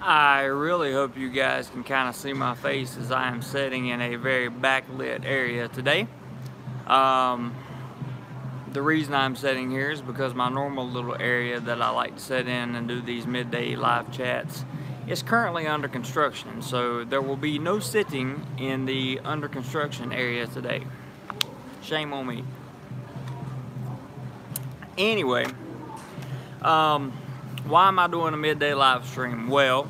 I really hope you guys can kind of see my face as I am sitting in a very backlit area today. Um, the reason I'm sitting here is because my normal little area that I like to sit in and do these midday live chats is currently under construction. So there will be no sitting in the under construction area today. Shame on me. Anyway, why am I doing a midday live stream? Well,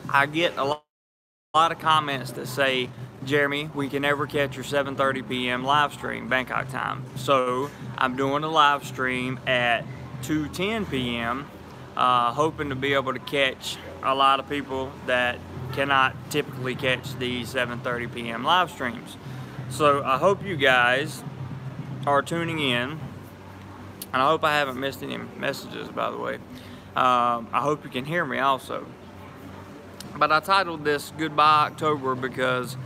I get a lot of comments that say, Jeremy, we can never catch your 7:30 p.m. live stream, Bangkok time. So I'm doing a live stream at 2:10 p.m., hoping to be able to catch a lot of people that cannot typically catch the 7:30 p.m. live streams. So I hope you guys are tuning in. And I hope I haven't missed any messages, by the way. I hope you can hear me also. But I titled this Goodbye October because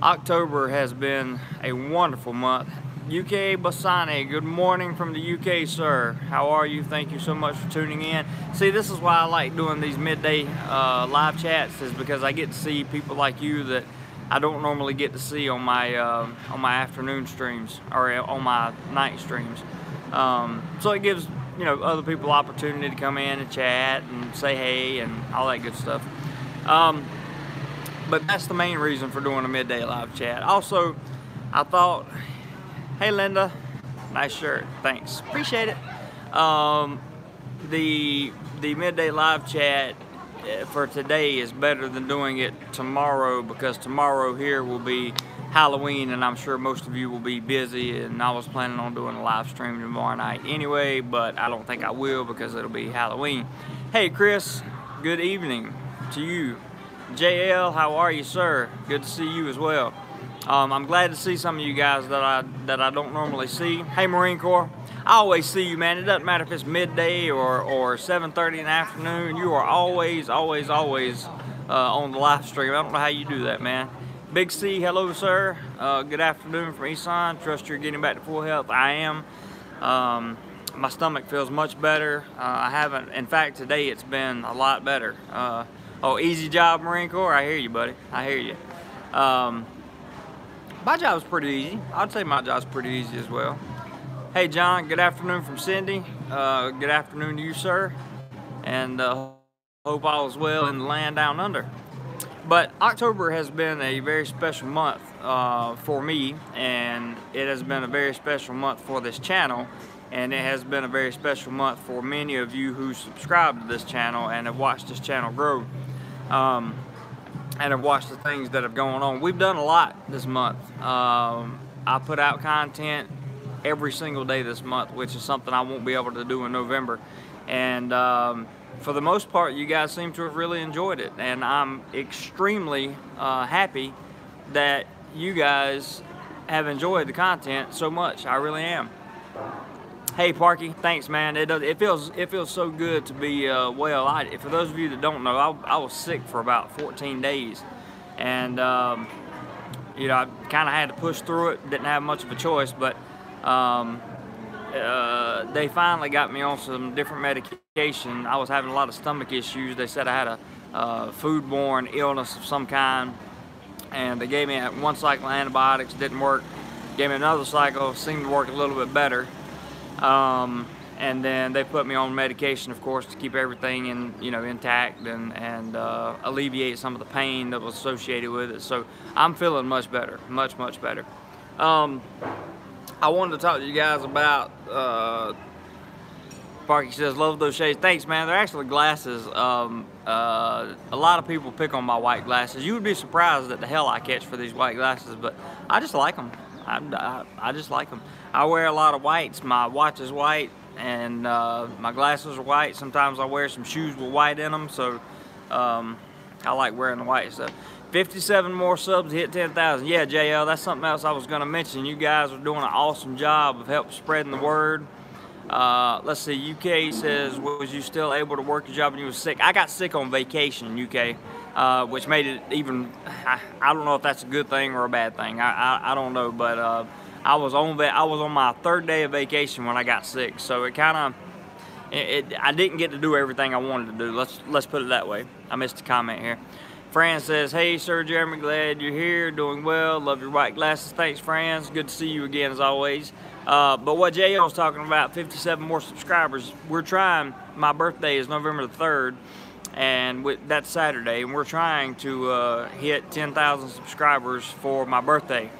October has been a wonderful month. UK Basane, good morning from the UK, sir. How are you? Thank you so much for tuning in. See, this is why I like doing these midday live chats, is because I get to see people like you that I don't normally get to see on my afternoon streams or on my night streams. So it gives, you know, other people opportunity to come in and chat and say hey and all that good stuff. But that's the main reason for doing a midday live chat. Also, I thought, hey Linda, nice shirt, thanks, appreciate it. The midday live chat for today is better than doing it tomorrow, because tomorrow here will be Halloween, and I'm sure most of you will be busy, and I was planning on doing a live stream tomorrow night anyway, but I don't think I will because it'll be Halloween. Hey Chris, good evening to you. JL, how are you, sir? Good to see you as well. I'm glad to see some of you guys that I don't normally see. Hey Marine Corps, I always see you, man. It doesn't matter if it's midday or 7:30 in the afternoon. You are always on the live stream. I don't know how you do that, man. Big C, hello sir. Good afternoon from Isan. Trust you're getting back to full health. I am. My stomach feels much better. I haven't, in fact, today it's been a lot better. Oh, easy job, Marine Corps. I hear you, buddy. I hear you. My job's pretty easy. I'd say my job's pretty easy as well. Hey John, good afternoon from Cindy. Good afternoon to you, sir. And hope all is well in the land down under. But October has been a very special month for me, and it has been a very special month for this channel, and it has been a very special month for many of you who subscribe to this channel and have watched this channel grow, and have watched the things that have gone on. We've done a lot this month. I put out content every single day this month, which is something I won't be able to do in November, and for the most part, you guys seem to have really enjoyed it, and I'm extremely happy that you guys have enjoyed the content so much. I really am. Hey Parky, thanks man. It feels so good to be well. For those of you that don't know, I was sick for about 14 days, and you know, I kind of had to push through it. Didn't have much of a choice, but they finally got me on some different medication. I was having a lot of stomach issues. They said I had a foodborne illness of some kind, and they gave me one cycle of antibiotics. Didn't work. Gave me another cycle, seemed to work a little bit better, and then they put me on medication, of course, to keep everything intact and alleviate some of the pain that was associated with it. So I'm feeling much better, much better. I wanted to talk to you guys about, Parky says, love those shades. Thanks, man. They're actually glasses. A lot of people pick on my white glasses. You would be surprised at the hell I catch for these white glasses, but I just like them. I just like them. I wear a lot of whites. My watch is white, and my glasses are white. Sometimes I wear some shoes with white in them, so I like wearing the white stuff. 57 more subs to hit 10,000. Yeah, JL, that's something else I was going to mention. You guys are doing an awesome job of helping spreading the word. Let's see, UK says, was you still able to work your job when you were sick? I got sick on vacation, UK, which made it even, I don't know if that's a good thing or a bad thing. I don't know, but I was on my third day of vacation when I got sick, so it kind of I didn't get to do everything I wanted to do. Let's put it that way. I missed a comment here. Fran says, hey, Sir Jeremy, glad you're here, doing well, love your white glasses. Thanks, Fran, it's good to see you again as always. But what J.O. was talking about, 57 more subscribers, we're trying, my birthday is November the 3rd, and that's Saturday, and we're trying to hit 10,000 subscribers for my birthday.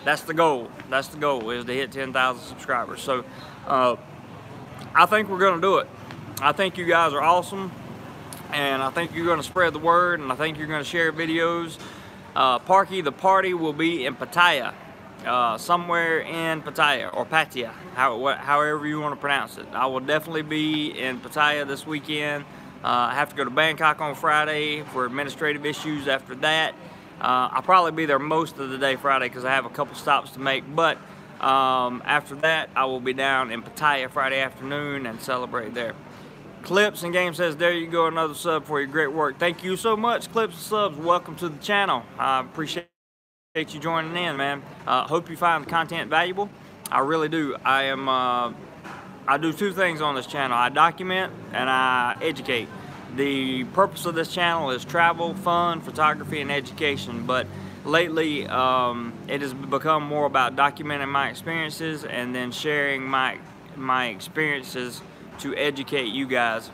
That's the goal. That's the goal, is to hit 10,000 subscribers. So I think we're going to do it. I think you guys are awesome. And I think you're going to spread the word, and I think you're going to share videos. Parky, the party will be in Pattaya, somewhere in Pattaya, or Pattaya, however you want to pronounce it. I will definitely be in Pattaya this weekend. I have to go to Bangkok on Friday for administrative issues after that. I'll probably be there most of the day Friday because I have a couple stops to make, but after that I will be down in Pattaya Friday afternoon and celebrate there. Clips and Game says, there you go, another sub for your great work. Thank you so much, Clips and Subs. Welcome to the channel. I appreciate you joining in, man. Hope you find the content valuable. I really do. I do two things on this channel. I document and I educate. The purpose of this channel is travel, fun, photography, and education. But lately, it has become more about documenting my experiences and then sharing my experiences to educate you guys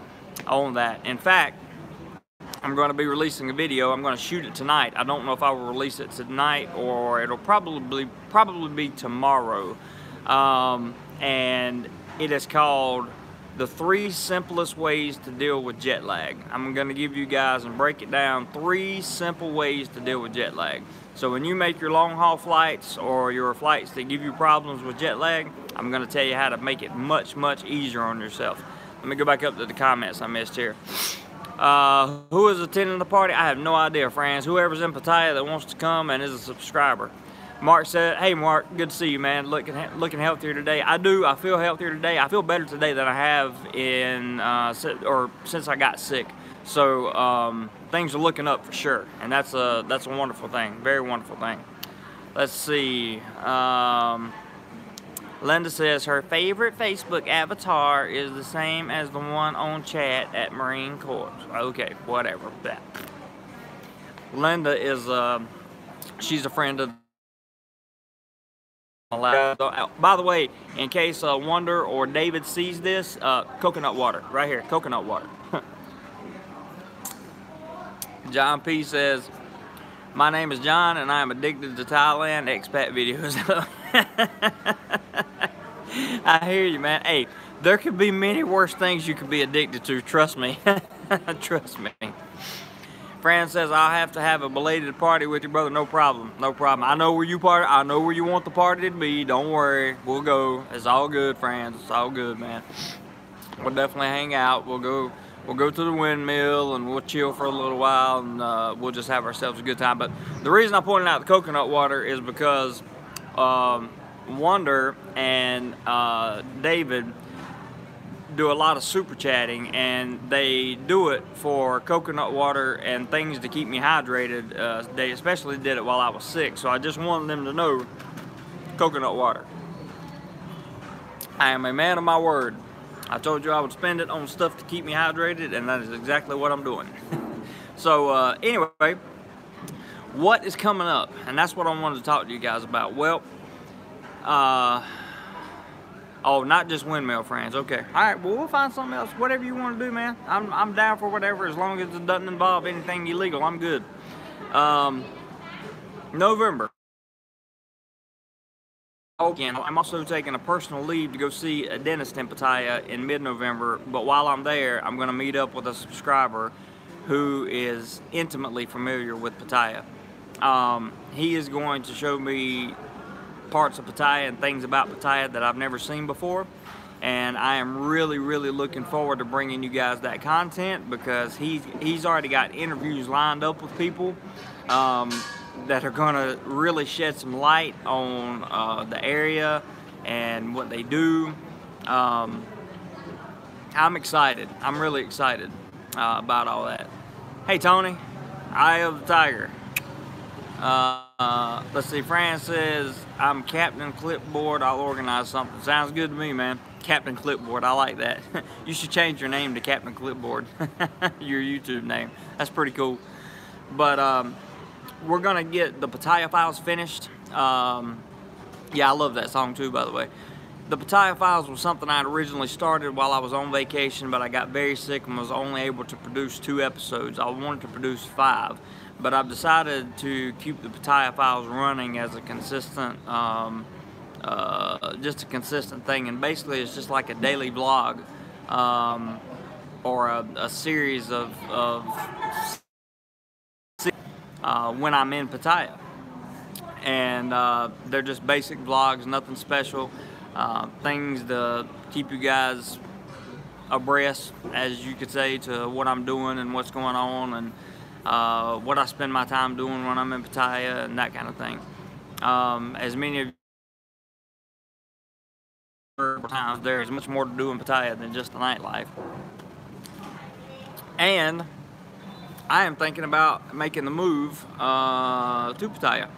on that. In fact, I'm going to be releasing a video. I'm going to shoot it tonight. I don't know if I will release it tonight or it'll probably be tomorrow. And it is called The 3 Simplest Ways to Deal with Jet Lag. I'm going to give you guys and break it down 3 simple ways to deal with jet lag. So when you make your long haul flights or your flights that give you problems with jet lag, I'm going to tell you how to make it much, much easier on yourself. Let me go back up to the comments I missed here. Who is attending the party? I have no idea, friends. Whoever's in Pattaya that wants to come and is a subscriber. Mark said, hey Mark, good to see you, man. Looking healthier today. I do. I feel healthier today. I feel better today than I have since I got sick. So things are looking up for sure, and that's a wonderful thing. Very wonderful thing. Let's see. Linda says her favorite Facebook avatar is the same as the one on chat at Marine Corps. Okay, whatever. Linda is she's a friend of. By the way, in case Wonder or David sees this, coconut water right here, coconut water. John P says, my name is John and I am addicted to Thailand expat videos. I hear you, man. Hey, there could be many worse things you could be addicted to, trust me. Trust me. Fran says, I'll have to have a belated party with your brother. No problem, no problem. I know where you party. I know where you want the party to be. Don't worry, we'll go. It's all good, Fran. It's all good, man. We'll definitely hang out. We'll go to the windmill and we'll chill for a little while and we'll just have ourselves a good time. But the reason I pointed out the coconut water is because Wonder and David do a lot of super chatting, and they do it for coconut water and things to keep me hydrated. They especially did it while I was sick, so I just wanted them to know coconut water. I am a man of my word. I told you I would spend it on stuff to keep me hydrated, and that is exactly what I'm doing. So anyway, what is coming up? And that's what I wanted to talk to you guys about. Well, oh, not just windmill, friends. Okay. All right. Well, we'll find something else. Whatever you want to do, man. I'm down for whatever, as long as it doesn't involve anything illegal. I'm good. November. Again, I'm also taking a personal leave to go see a dentist in Pattaya in mid-November. But while I'm there, I'm going to meet up with a subscriber who is intimately familiar with Pattaya. He is going to show me parts of Pattaya and things about Pattaya that I've never seen before, and I am really looking forward to bringing you guys that content, because he's already got interviews lined up with people that are going to really shed some light on the area and what they do. I'm excited. I'm really excited about all that. Hey Tony, Eye of the Tiger. Let's see, Fran says, I'm Captain Clipboard, I'll organize something. Sounds good to me, man. Captain Clipboard, I like that. You should change your name to Captain Clipboard, your YouTube name. That's pretty cool. But we're gonna get the Pattaya Files finished. Yeah, I love that song too, by the way. The Pattaya Files was something I had originally started while I was on vacation, but I got very sick and was only able to produce 2 episodes. I wanted to produce 5, but I've decided to keep the Pattaya Files running as a consistent just a consistent thing, and basically it's just like a daily vlog or a series of when I'm in Pattaya, and they're just basic vlogs, nothing special, things to keep you guys abreast, as you could say, to what I'm doing and what's going on, and what I spend my time doing when I'm in Pattaya and that kind of thing. As many of you times, there's much more to do in Pattaya than just the nightlife. And I am thinking about making the move to Pattaya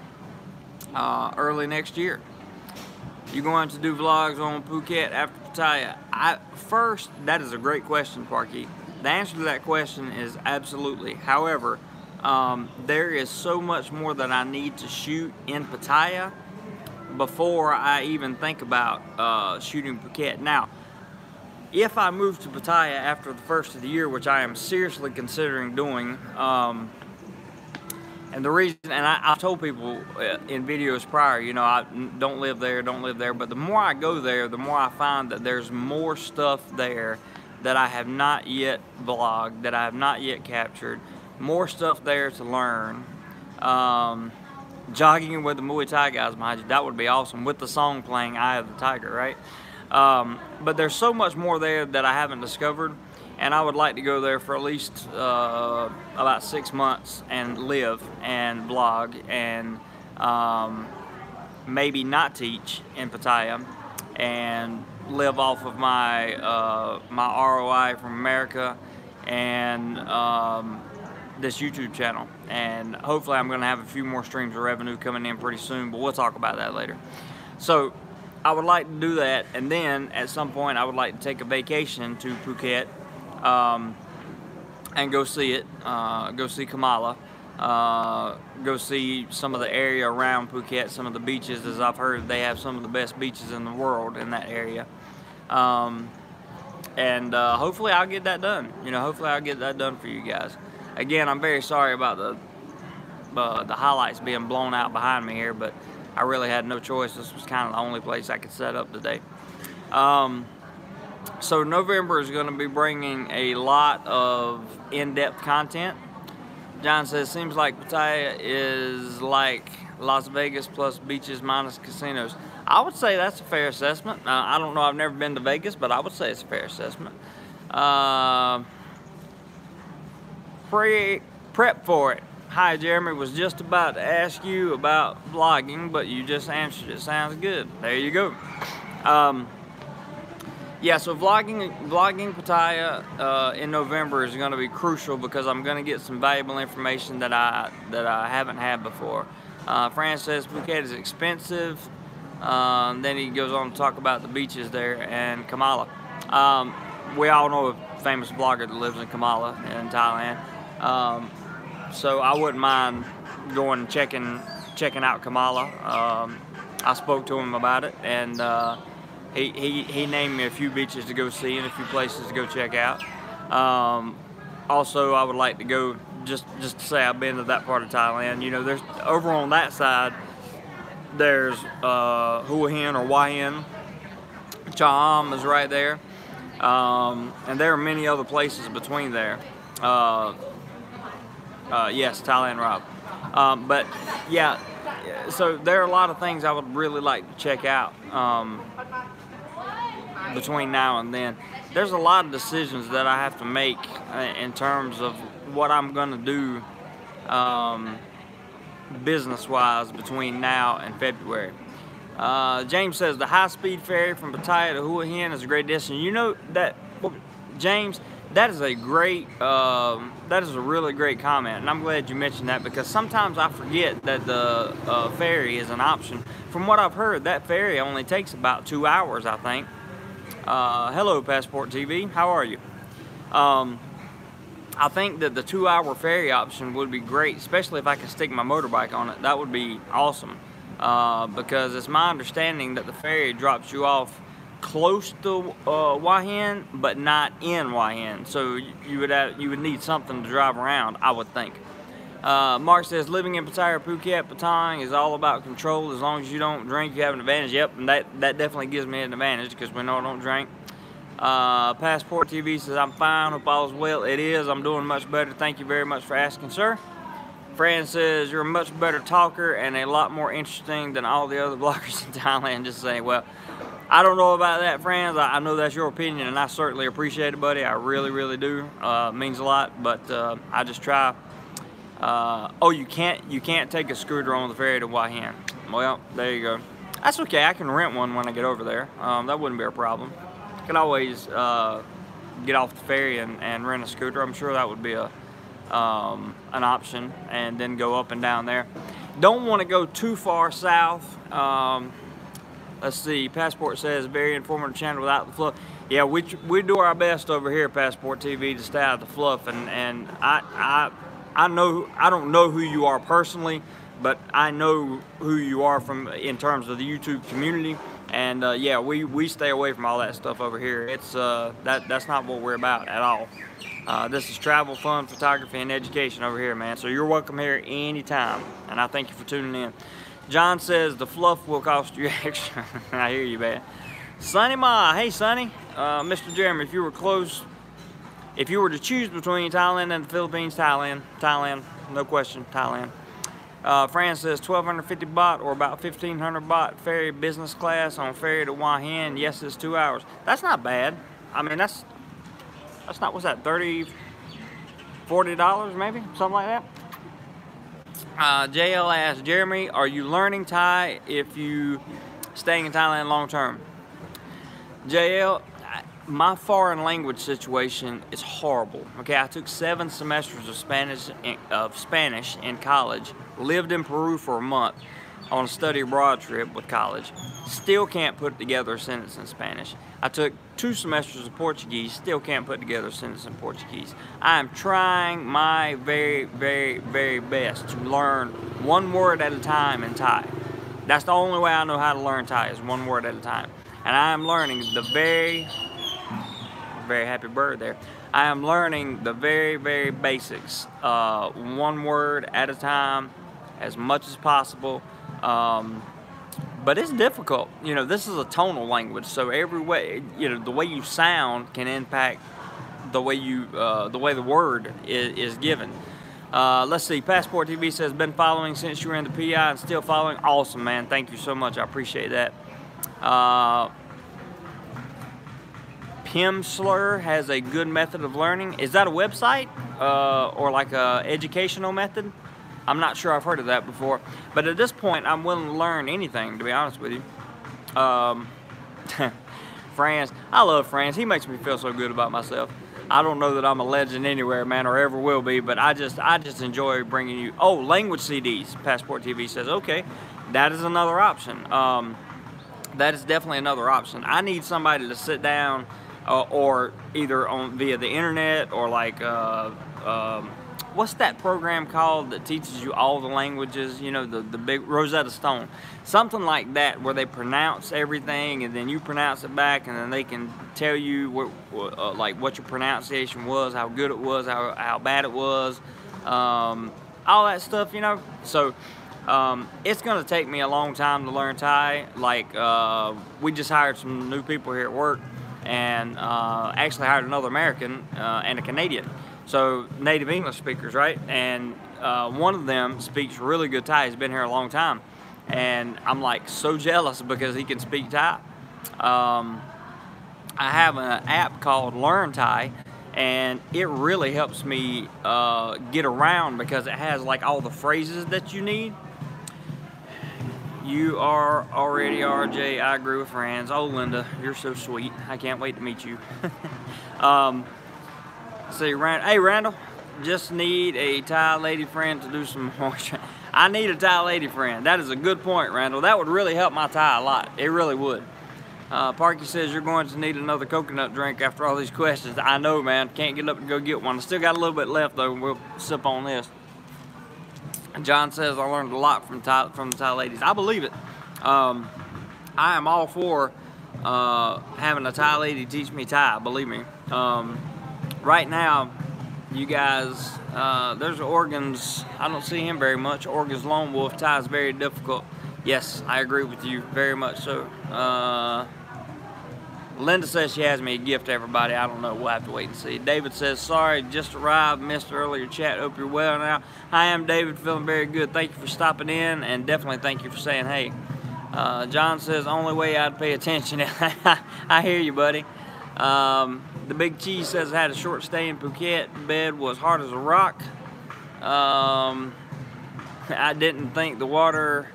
early next year. You're going to do vlogs on Phuket after Pattaya? First, that is a great question, Parky. The answer to that question is absolutely. However, there is so much more that I need to shoot in Pattaya before I even think about shooting Phuket. Now, if I move to Pattaya after the first of the year, which I am seriously considering doing, and the reason, and I've told people in videos prior, you know, I don't live there, but the more I go there, the more I find that there's more stuff there that I have not yet vlogged, that I have not yet captured, more stuff there to learn. Jogging with the Muay Thai guys behind you, that would be awesome, with the song playing, Eye of the Tiger, right? But there's so much more there that I haven't discovered, and I would like to go there for at least about 6 months and live and vlog and maybe not teach in Pattaya and live off of my my ROI from America and this YouTube channel. And hopefully I'm going to have a few more streams of revenue coming in pretty soon, but we'll talk about that later. So I would like to do that, and then at some point I would like to take a vacation to Phuket and go see it, go see Kamala, go see some of the area around Phuket, some of the beaches, as I've heard they have some of the best beaches in the world in that area. And hopefully I'll get that done. You know, hopefully I'll get that done for you guys. Again, I'm very sorry about the highlights being blown out behind me here, but I really had no choice. This was kind of the only place I could set up today. So November is going to be bringing a lot of in-depth content. John says, seems like Pattaya is like Las Vegas plus beaches minus casinos. I would say that's a fair assessment. I don't know, I've never been to Vegas, but I would say it's a fair assessment. Prep for it. Hi, Jeremy, was just about to ask you about vlogging, but you just answered it. Sounds good. There you go. Yeah, so vlogging Pattaya in November is going to be crucial because I'm going to get some valuable information that I haven't had before. Fran says Phuket is expensive. Then he goes on to talk about the beaches there and Kamala. We all know a famous blogger that lives in Kamala in Thailand. So I wouldn't mind going and checking out Kamala. I spoke to him about it, and he named me a few beaches to go see and a few places to go check out. Also, I would like to go just to say I've been to that part of Thailand. You know, there's over on that side. There's Hua Hin or Hua Hin. Chaham is right there, and there are many other places between there. Yes, Thailand, Rob. But yeah, so there are a lot of things I would really like to check out between now and then. There's a lot of decisions that I have to make in terms of what I'm going to do business-wise between now and February. James says the high-speed ferry from Pattaya to Hua Hin is a great destination. You know that, James, that is a great, that is a really great comment, and I'm glad you mentioned that because sometimes I forget that the ferry is an option. From what I've heard, that ferry only takes about 2 hours, I think, Hello, Passport TV. How are you? I think that the 2-hour ferry option would be great, especially if I could stick my motorbike on it. That would be awesome. Because it's my understanding that the ferry drops you off close to Hua Hin, but not in Hua Hin. So you would need something to drive around, I would think. Mark says, living in Pattaya, Phuket, Patong is all about control. As long as you don't drink, you have an advantage. Yep, and that definitely gives me an advantage because we know I don't drink. Passport TV says, I'm fine, hope all is well. It is, I'm doing much better. Thank you very much for asking, sir. Fran says, you're a much better talker and a lot more interesting than all the other bloggers in Thailand. Just saying, well, I don't know about that, Fran. I know that's your opinion, and I certainly appreciate it, buddy. I really, really do. It means a lot, but I just try. Oh, you can't take a scooter on the ferry to Hua Hin. Well, there you go. That's okay. I can rent one when I get over there. That wouldn't be a problem. I could always get off the ferry and rent a scooter. I'm sure that would be an option, and then go up and down there. Don't want to go too far south. Let's see. Passport says, very informative channel without the fluff. Yeah, we do our best over here, Passport TV, to stay out of the fluff, and I know, I don't know who you are personally, but I know who you are in terms of the YouTube community, and yeah, we stay away from all that stuff over here. It's that's not what we're about at all. This is travel, fun, photography, and education over here, man. So you're welcome here anytime, and I thank you for tuning in. John says the fluff will cost you extra. I hear you, man. Sonny Ma, hey Sonny, Mr. Jeremy, if you were to choose between Thailand and the Philippines, Thailand, no question, Thailand. Fran says 1,250 baht or about 1,500 baht ferry business class on ferry to Hua Hin. Yes, it's 2 hours. That's not bad. I mean, that's not, what's that, $30, $40 maybe, something like that. JL asks, Jeremy, are you learning Thai if you staying in Thailand long term? JL, my foreign language situation is horrible. Okay, I took 7 semesters of Spanish in college, lived in Peru for a month on a study abroad trip with college. Still can't put together a sentence in Spanish. I took 2 semesters of Portuguese, still can't put together a sentence in Portuguese. I am trying my very, very, very best to learn 1 word at a time in Thai. That's the only way I know how to learn Thai, is 1 word at a time. And I am learning the very happy bird there. I am learning the very, very basics, 1 word at a time, as much as possible. But it's difficult. You know, this is a tonal language, so every way, you know, the way you sound can impact the way the word is given. Let's see. Passport TV says, been following since you were in the PI and still following. Awesome, man. Thank you so much. I appreciate that. Pimsleur has a good method of learning. Is that a website or like a educational method? I'm not sure, I've heard of that before. But at this point, I'm willing to learn anything, to be honest with you. Franz, I love Franz. He makes me feel so good about myself. I don't know that I'm a legend anywhere, man, or ever will be, but I just enjoy bringing you. Oh, language CDs. Passport TV says, okay, that is another option. That is definitely another option. I need somebody to sit down, or either via the internet, or like what's that program called that teaches you all the languages, you know, the big Rosetta Stone, something like that, where they pronounce everything and then you pronounce it back, and then they can tell you what your pronunciation was, how good it was, how bad it was, all that stuff, you know. So it's gonna take me a long time to learn Thai. Like we just hired some new people here at work, and actually hired another American and a Canadian. So native English speakers, right? And one of them speaks really good Thai. He's been here a long time, and I'm like so jealous because he can speak Thai. I have an app called Learn Thai, and it really helps me get around because it has like all the phrases that you need. You are already RJ. I agree with Franz. Oh, Linda, you're so sweet. I can't wait to meet you. See, hey, Randall, just need a Thai lady friend to do some more. I need a Thai lady friend. That is a good point, Randall. That would really help my Thai a lot. It really would. Parky says you're going to need another coconut drink after all these questions. I know, man. Can't get up and go get one. I still got a little bit left, though. We'll sip on this. John says I learned a lot from the Thai ladies. I believe it. I am all for having a Thai lady teach me Thai. Believe me. Right now, you guys, there's Oregon's. I don't see him very much. Oregon's lone wolf Thai is very difficult. Yes, I agree with you very much so. Linda says she has me a gift, everybody. I don't know. We'll have to wait and see. David says, sorry, just arrived. Missed the earlier chat. Hope you're well now. I am David, feeling very good. Thank you for stopping in, and definitely thank you for saying hey. John says, only way I'd pay attention. I hear you, buddy. The Big Cheese says, I had a short stay in Phuket. The bed was hard as a rock. I didn't think the water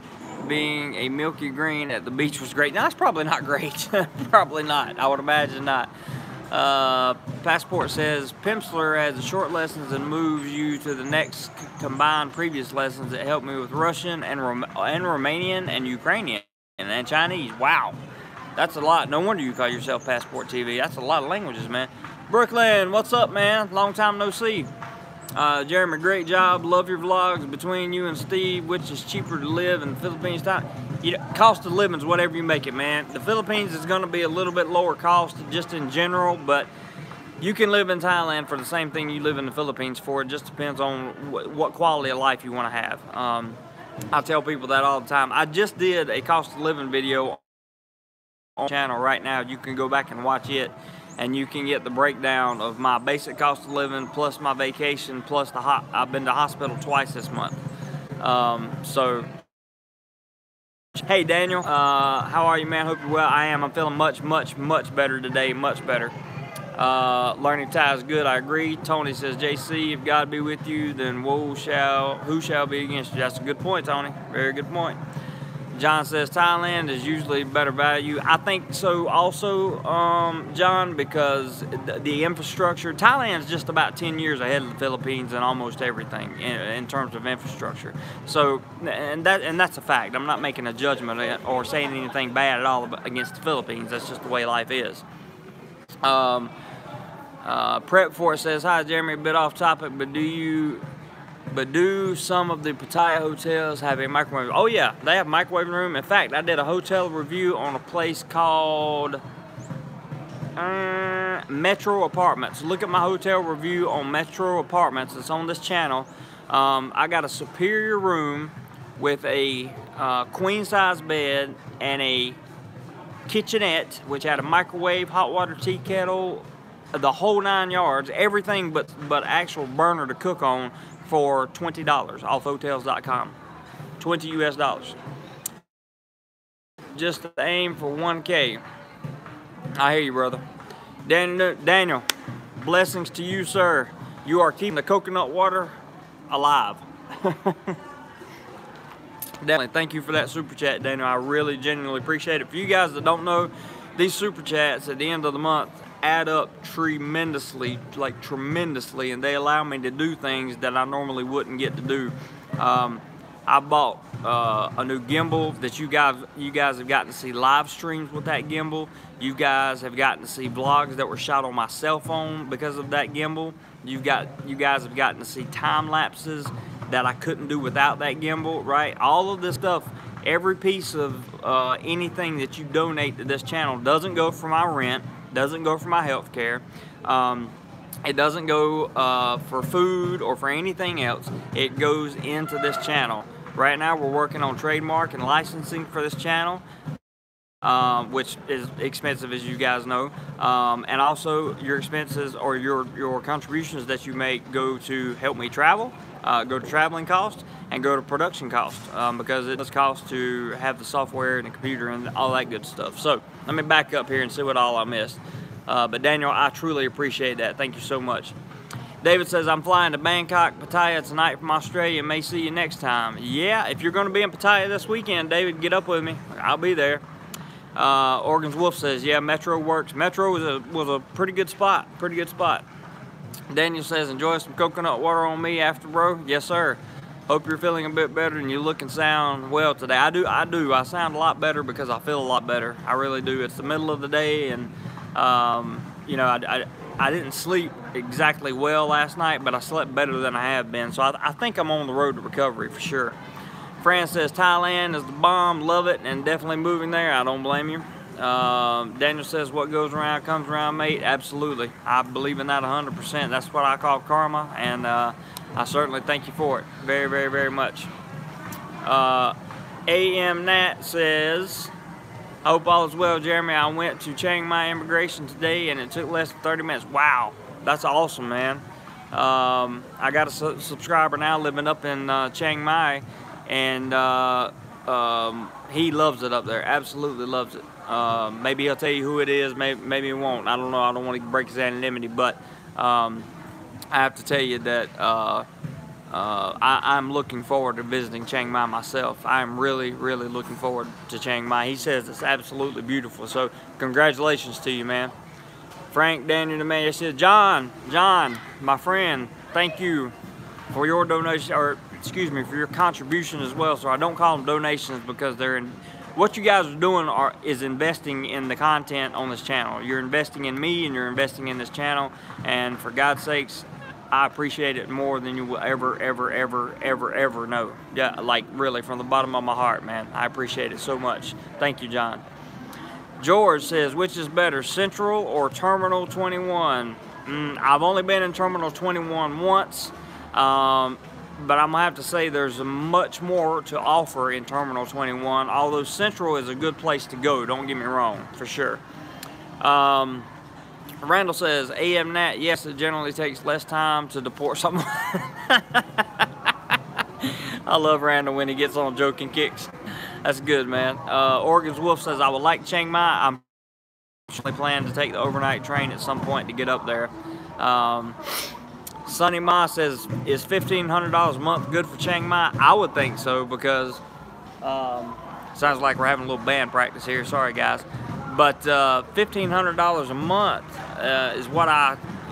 being a milky green at the beach was great. Now, that's probably not great. Probably not. I would imagine not. Passport says, Pimsleur has the short lessons and moves you to the next combined previous lessons that helped me with Russian and Romanian and Ukrainian and Chinese. Wow. That's a lot. No wonder you call yourself Passport TV. That's a lot of languages, man. Brooklyn, what's up, man? Long time no see. Jeremy, great job. Love your vlogs. Between you and Steve, which is cheaper to live in the Philippines? Cost of living is whatever you make it, man. The Philippines is going to be a little bit lower cost just in general, but you can live in Thailand for the same thing you live in the Philippines for. It just depends on what quality of life you want to have. I tell people that all the time. I just did a cost of living video on the channel right now. You can go back and watch it, and you can get the breakdown of my basic cost of living plus my vacation plus I've been to hospital twice this month. So hey Daniel, how are you, man? Hope you're well. I am. I'm feeling much better today. Much better. Learning Thai is good. I agree. Tony says, JC, if God be with you, then who shall be against you? That's a good point, Tony. Very good point. John says Thailand is usually better value. I think so also, John, because the infrastructure, Thailand's just about 10 years ahead of the Philippines in almost everything in terms of infrastructure. So, and that's a fact. I'm not making a judgment or saying anything bad at all against the Philippines. That's just the way life is. Prep for it says, hi Jeremy, a bit off topic, but do some of the Pattaya hotels have a microwave? Oh yeah, they have a microwave room. In fact, I did a hotel review on a place called Metro Apartments. Look at my hotel review on Metro Apartments. It's on this channel. I got a superior room with a queen size bed and a kitchenette, which had a microwave, hot water tea kettle, the whole 9 yards, everything but actual burner to cook on, for $20 off hotels.com. $20 US. Just aim for 1K. I hear you, brother. Daniel, blessings to you, sir. You are keeping the coconut water alive. Definitely. Thank you for that super chat, Daniel. I really genuinely appreciate it. For you guys that don't know, these super chats at the end of the month add up tremendously, like tremendously, and they allow me to do things that I normally wouldn't get to do. I bought a new gimbal that you guys have gotten to see live streams with that gimbal. You guys have gotten to see vlogs that were shot on my cell phone because of that gimbal. You guys have gotten to see time lapses that I couldn't do without that gimbal, right? All of this stuff, every piece of anything that you donate to this channel doesn't go for my rent, doesn't go for my health care. It doesn't go for food or for anything else. It goes into this channel. Right now we're working on trademark and licensing for this channel, which is expensive, as you guys know. And also your expenses or your contributions that you make go to help me travel, go to traveling costs, and go to production costs, because it does cost to have the software and the computer and all that good stuff. So let me back up here and see what all I missed. But Daniel, I truly appreciate that. Thank you so much. David says, I'm flying to Bangkok, Pattaya tonight from Australia. May see you next time. Yeah, if you're going to be in Pattaya this weekend, David, get up with me. I'll be there. Oregon's Wolf says, yeah, Metro works. Metro was a pretty good spot. Pretty good spot. Daniel says, enjoy some coconut water on me after, bro. Yes, sir. Hope you're feeling a bit better and you look and sound well today. I do. I sound a lot better because I feel a lot better. I really do. It's the middle of the day, and you know, I didn't sleep exactly well last night, but I slept better than I have been. So I think I'm on the road to recovery for sure. Fran says Thailand is the bomb. Love it, and definitely moving there. I don't blame you. Daniel says what goes around comes around, mate. Absolutely. I believe in that 100%. That's what I call karma, and I certainly thank you for it very, very, very much. AM Nat says, hope all is well, Jeremy. I went to Chiang Mai immigration today and it took less than 30 minutes. Wow, that's awesome, man. I got a subscriber now living up in Chiang Mai, and he loves it up there. Absolutely loves it. Maybe he'll tell you who it is, maybe he won't. I don't know. I don't want to break his anonymity, but I have to tell you that I'm looking forward to visiting Chiang Mai myself. I'm really, really looking forward to Chiang Mai. He says it's absolutely beautiful, so congratulations to you, man. Frank Daniel, the man, says, John, my friend, thank you for your donation, or excuse me, for your contribution as well. So I don't call them donations because they're in. What you guys are doing is investing in the content on this channel. You're investing in me and you're investing in this channel, and for God's sakes, I appreciate it more than you will ever know. Yeah, like really from the bottom of my heart, man. I appreciate it so much. Thank you, John. George says, which is better, Central or Terminal 21? I've only been in Terminal 21 once, but I'm gonna have to say there's much more to offer in Terminal 21, although Central is a good place to go, don't get me wrong, for sure. Randall says, AM Nat, yes, it generally takes less time to deport someone. I love Randall when he gets on joking kicks. That's good, man. Oregon's Wolf says, I would like Chiang Mai. I'm actually planning to take the overnight train at some point to get up there. Sunny Ma says, is $1,500 a month good for Chiang Mai? I would think so, because sounds like we're having a little band practice here. Sorry, guys. But $1,500 a month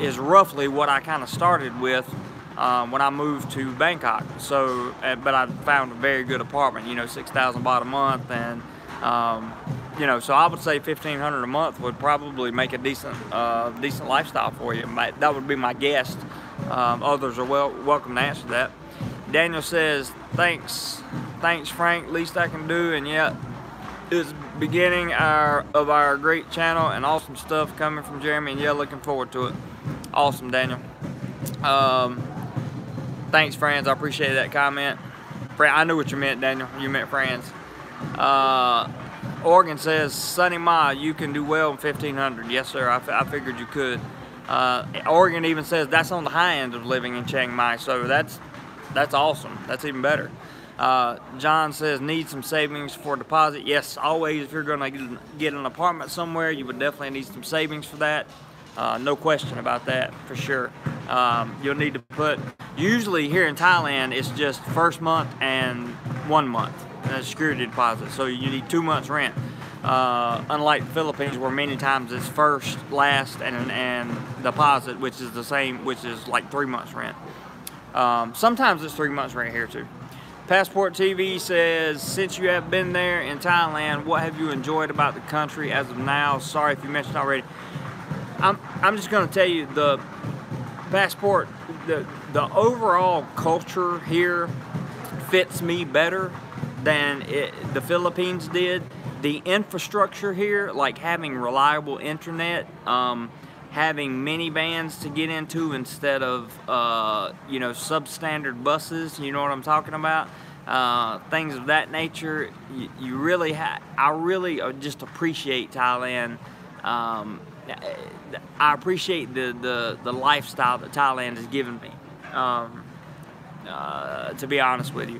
is roughly what I kind of started with when I moved to Bangkok. So, but I found a very good apartment. You know, 6,000 baht a month, and you know, so I would say $1,500 a month would probably make a decent lifestyle for you. That would be my guess. Others are welcome to answer that. Daniel says, thanks Frank, least I can do, and yeah, it's beginning of our great channel and awesome stuff coming from Jeremy, and yeah, looking forward to it. Awesome, Daniel. Thanks, friends. I appreciate that comment. I knew what you meant, Daniel. You meant friends. Oregon says, Sunny Ma, you can do well in $1,500. Yes, sir. I figured you could. Oregon even says that's on the high end of living in Chiang Mai, so that's awesome. That's even better. John says, need some savings for deposit. Yes, always. If you're going to get an apartment somewhere, you would definitely need some savings for that. No question about that, for sure. You'll need to put, usually here in Thailand, it's just first month and 1 month security deposit. So you need 2 months rent. Unlike the Philippines, where many times it's first, last, and deposit, which is the same, which is like 3 months rent. Sometimes it's 3 months rent here too. Passport TV says, since you have been there in Thailand, what have you enjoyed about the country as of now? Sorry if you mentioned already. I'm just going to tell you, the Passport, the overall culture here fits me better than the Philippines did. The infrastructure here, like having reliable internet, having minivans to get into instead of you know, substandard buses, you know what I'm talking about, things of that nature. You really I really just appreciate Thailand. I appreciate the lifestyle that Thailand has given me, to be honest with you.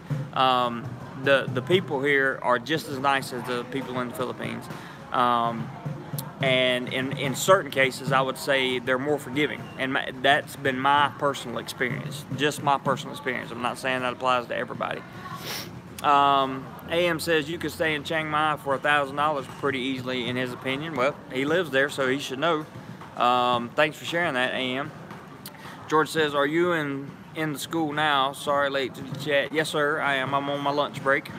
The people here are just as nice as the people in the Philippines. And in certain cases, I would say they're more forgiving, and that's been my personal experience, just my personal experience. I'm not saying that applies to everybody. AM says you could stay in Chiang Mai for $1,000 pretty easily, in his opinion. Well, he lives there, so he should know. Thanks for sharing that, AM. George says, are you in the school now? Sorry, late to the chat. Yes, sir, I am. I'm on my lunch break,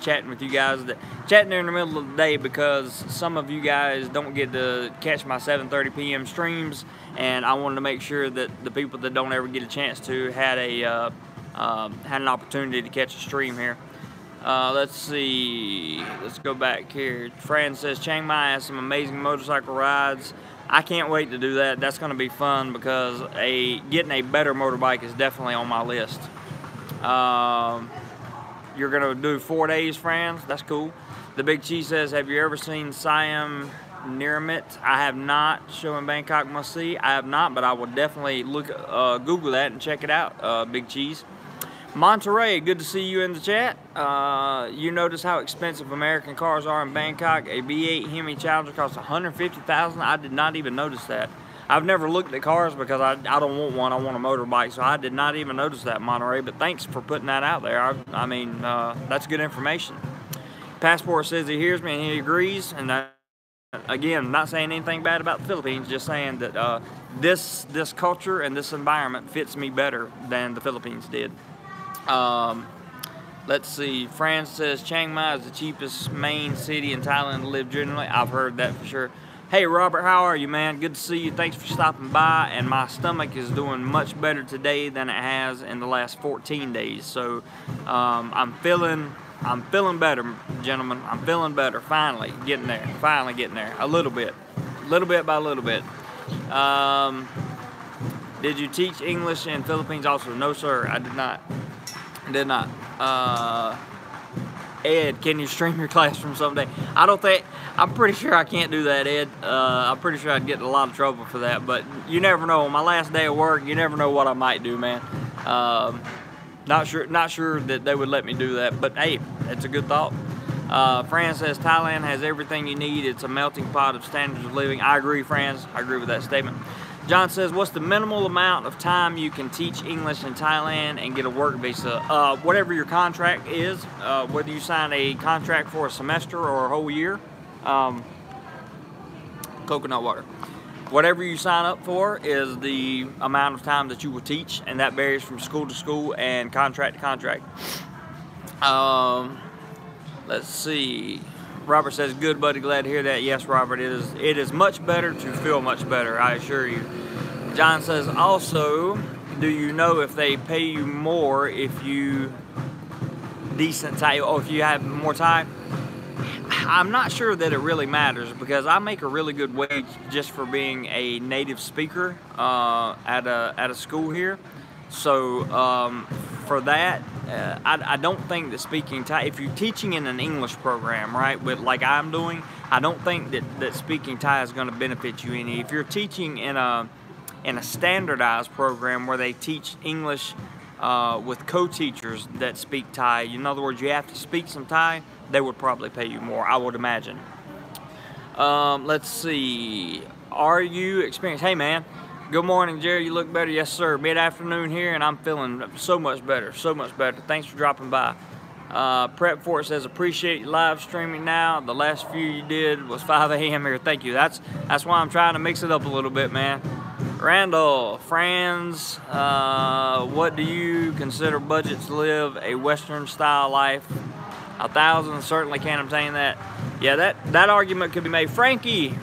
chatting with you guys. Chatting in the middle of the day because some of you guys don't get to catch my 7:30 p.m. streams, and I wanted to make sure that the people that don't ever get a chance to had an opportunity to catch a stream here. Let's see. Let's go back here. Fran says Chiang Mai has some amazing motorcycle rides. I can't wait to do that. That's going to be fun because getting a better motorbike is definitely on my list. You're going to do 4 days, friends. That's cool. The Big Cheese says, have you ever seen Siam Pyramid? I have not. Show in Bangkok must see. I have not, but I will definitely Google that and check it out, Big Cheese. Monterey, good to see you in the chat. You notice how expensive American cars are in Bangkok. A V8 Hemi Challenger costs $150,000. I did not even notice that. I've never looked at cars because I don't want one. I want a motorbike, so I did not even notice that, Monterey. But thanks for putting that out there. I mean, that's good information. Passport says he hears me and he agrees. And again, not saying anything bad about the Philippines, just saying that this culture and this environment fits me better than the Philippines did. Let's see. Fran says Chiang Mai is the cheapest main city in Thailand to live generally. I've heard that for sure. Hey Robert, how are you, man? Good to see you. Thanks for stopping by. And my stomach is doing much better today than it has in the last 14 days. So I'm feeling better, gentlemen. I'm feeling better. Finally getting there. Finally getting there. A little bit by a little bit. Did you teach English in Philippines also? No, sir. I did not. Did not. Ed, can you stream your classroom someday? I'm pretty sure I can't do that, Ed. I'm pretty sure I'd get in a lot of trouble for that, but you never know. On my last day of work, you never know what I might do, man. Not sure that they would let me do that, but hey, it's a good thought. Fran says Thailand has everything you need. It's a melting pot of standards of living. I agree, Franz. I agree with that statement. John says, what's the minimal amount of time you can teach English in Thailand and get a work visa? Whatever your contract is, whether you sign a contract for a semester or a whole year, coconut water. Whatever you sign up for is the amount of time that you will teach, and that varies from school to school and contract to contract. Let's see. Robert says, good buddy, glad to hear that. Yes, Robert, it is much better to feel much better, I assure you. John says, also, do you know if they pay you more if you decent Thai, or if you have more Thai? I'm not sure that it really matters because I make a really good wage just for being a native speaker at a school here. So for that, I don't think that speaking Thai, if you're teaching in an English program, right, like I'm doing, I don't think that speaking Thai is going to benefit you any. If you're teaching in a standardized program where they teach English with co-teachers that speak Thai, in other words, you have to speak some Thai, they would probably pay you more, I would imagine. Let's see. Are you experienced? Hey, man. Good morning, Jerry. You look better. Yes, sir. Mid-afternoon here, and I'm feeling so much better. So much better. Thanks for dropping by. Prep for it says, appreciate you live streaming now. The last few you did was 5 a.m. here. Thank you. That's why I'm trying to mix it up a little bit, man. Randall, Franz, what do you consider budget to live a Western-style life? 1,000 certainly can't obtain that. Yeah, that argument could be made. Frankie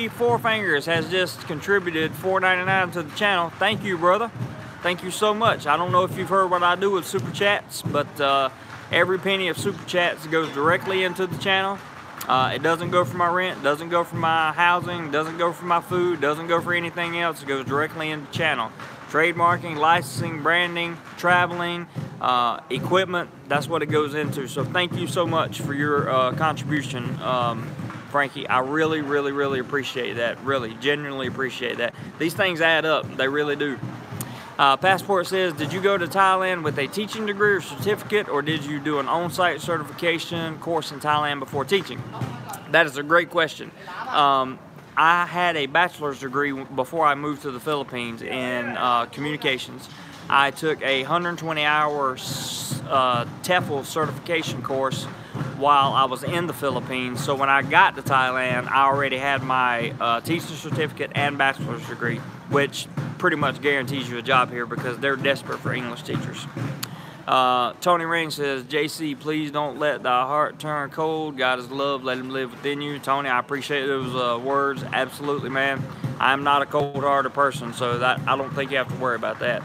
Four Fingers has just contributed $4.99 to the channel. Thank you, brother. Thank you so much. I don't know if you've heard what I do with super chats, but every penny of super chats goes directly into the channel. It doesn't go for my rent, doesn't go for my housing, doesn't go for my food, doesn't go for anything else. It goes directly into the channel. Trademarking, licensing, branding, traveling, equipment, that's what it goes into. So thank you so much for your contribution, Frankie. I really, really, really appreciate that. Really, genuinely appreciate that. These things add up. They really do. Passport says, did you go to Thailand with a teaching degree or certificate, or did you do an on-site certification course in Thailand before teaching? That is a great question. I had a bachelor's degree before I moved to the Philippines in communications. I took a 120-hour TEFL certification course while I was in the Philippines. So when I got to Thailand, I already had my teaching certificate and bachelor's degree, which pretty much guarantees you a job here because they're desperate for English teachers. Tony Ring says, JC, please don't let thy heart turn cold. God is love, let him live within you. Tony, I appreciate those words. Absolutely, man. I'm not a cold-hearted person, so that I don't think you have to worry about that.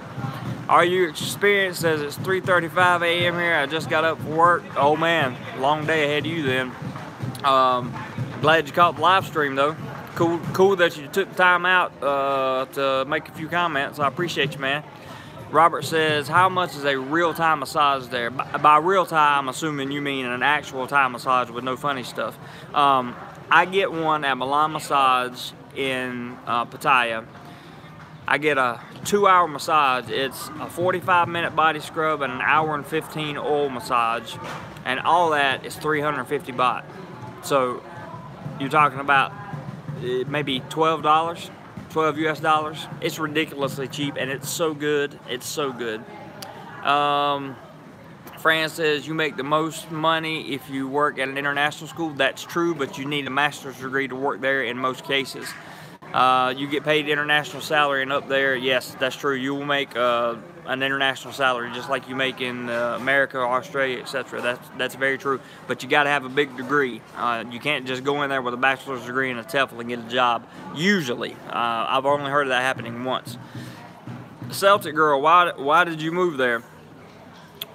Are you experienced? Says it's 3:35 a.m. here. I just got up for work. Oh man, long day ahead of you then. Glad you caught the live stream though. Cool that you took the time out to make a few comments. I appreciate you, man. Robert says, how much is a real-time massage there? By real-time, I'm assuming you mean an actual time massage with no funny stuff. I get one at Milan Massage in Pattaya. I get a 2-hour massage. It's a 45-minute body scrub and an 1:15 oil massage. And all that is 350 baht. So you're talking about maybe $12, 12 US dollars. It's ridiculously cheap and it's so good. It's so good. Fran says, you make the most money if you work at an international school. That's true, but you need a master's degree to work there in most cases. You get paid international salary, and up there, yes, that's true. You will make an international salary just like you make in America, Australia, etc. That's very true. But you got to have a big degree. You can't just go in there with a bachelor's degree and a TEFL and get a job. Usually, I've only heard of that happening once. Celtic girl, why did you move there?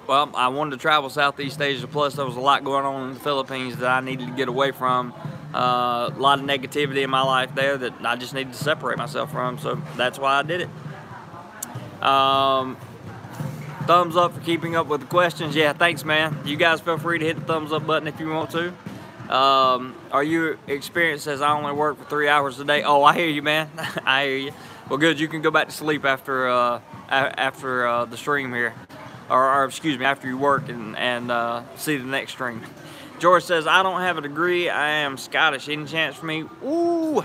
Well, I wanted to travel Southeast Asia. Plus, there was a lot going on in the Philippines that I needed to get away from. A lot of negativity in my life there that I just needed to separate myself from, so that's why I did it. Thumbs up for keeping up with the questions. Yeah, thanks, man. You guys feel free to hit the thumbs up button if you want to. Are you experienced? Says I only work for 3 hours a day. Oh, I hear you, man. I hear you. Well, good. You can go back to sleep after the stream here, or excuse me, after you work and see the next stream. George says, I don't have a degree. I am Scottish. Any chance for me? Ooh.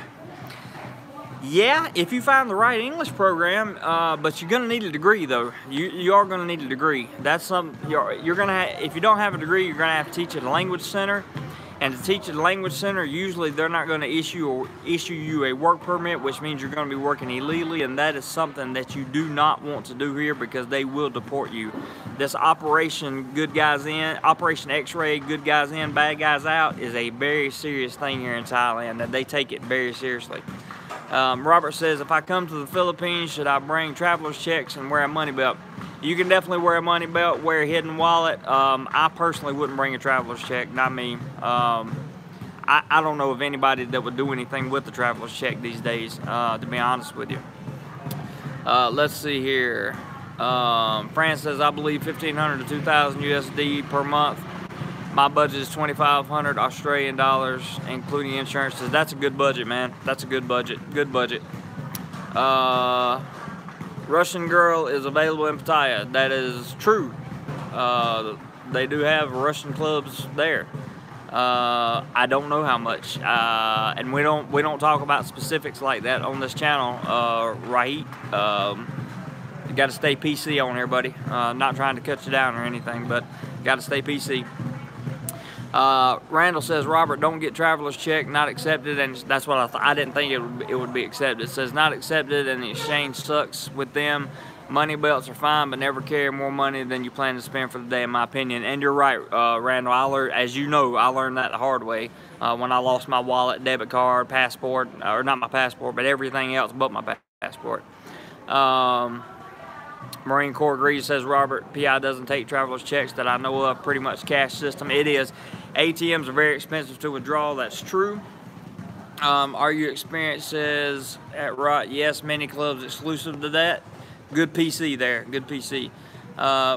Yeah, if you find the right English program, but you're going to need a degree, though. You are going to need a degree. That's something you're going to have. If you don't have a degree, you're going to have to teach at a language center. And to teach at a language center, usually they're not going to issue you a work permit, which means you're going to be working illegally, and that is something that you do not want to do here because they will deport you. This Operation Good Guys In, Operation X-Ray, Good Guys In, Bad Guys Out is a very serious thing here in Thailand, and they take it very seriously. Robert says, if I come to the Philippines, should I bring traveler's checks and wear a money belt? You can definitely wear a money belt, wear a hidden wallet. I personally wouldn't bring a traveler's check, not me. I don't know of anybody that would do anything with the traveler's check these days, to be honest with you. Let's see here. Fran says, I believe 1,500 to 2,000 USD per month. My budget is 2,500 Australian dollars, including insurances. That's a good budget, man. That's a good budget. Good budget. Russian girl is available in Pattaya. That is true. They do have Russian clubs there. I don't know how much, and we don't talk about specifics like that on this channel, right? You got to stay PC on here, buddy. Not trying to cut you down or anything, but got to stay PC. Randall says, Robert, don't get traveler's check, not accepted, and that's what I thought. I didn't think it would be accepted. It says not accepted, and the exchange sucks with them. Money belts are fine, but never carry more money than you plan to spend for the day, in my opinion. And you're right, Randall. As you know, I learned that the hard way when I lost my wallet, debit card, passport, or not my passport, but everything else but my passport. Marine Corps agrees, says Robert. PI doesn't take traveler's checks that I know of. Pretty much cash system. It is. ATMs are very expensive to withdraw. That's true. Are you experienced? Says at right. Yes, many clubs exclusive to that. Good PC there. Good PC.